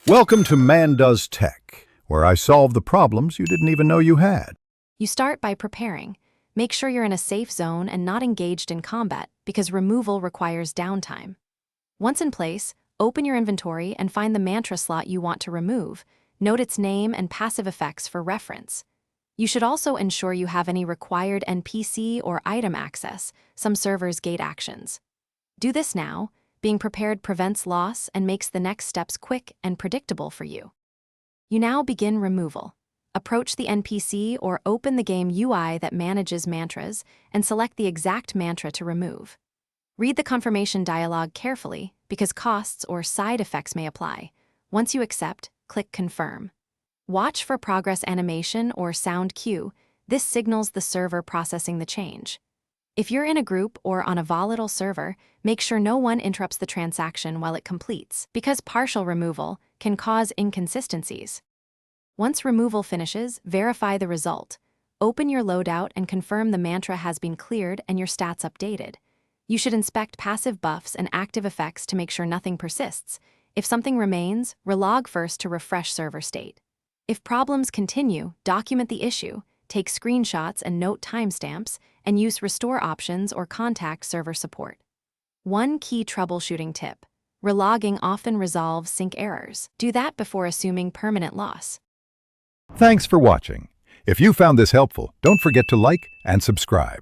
Welcome to Man Does Tech, where I solve the problems you didn't even know you had. You start by preparing. Make sure you're in a safe zone and not engaged in combat because removal requires downtime. Once in place, open your inventory and find the mantra slot you want to remove. Note its name and passive effects for reference. You should also ensure you have any required NPC or item access. Some servers gate actions. Do this now. Being prepared prevents loss and makes the next steps quick and predictable for you. You now begin removal. Approach the NPC or open the game UI that manages mantras and select the exact mantra to remove. Read the confirmation dialog carefully because costs or side effects may apply. Once you accept, click Confirm. Watch for progress animation or sound cue. This signals the server processing the change. If you're in a group or on a volatile server, make sure no one interrupts the transaction while it completes, because partial removal can cause inconsistencies. Once removal finishes, verify the result. Open your loadout and confirm the mantra has been cleared and your stats updated. You should inspect passive buffs and active effects to make sure nothing persists. If something remains, relog first to refresh server state. If problems continue, document the issue, take screenshots and note timestamps, and use restore options or contact server support. One key troubleshooting tip: relogging often resolves sync errors. Do that before assuming permanent loss. Thanks for watching. If you found this helpful, don't forget to like and subscribe.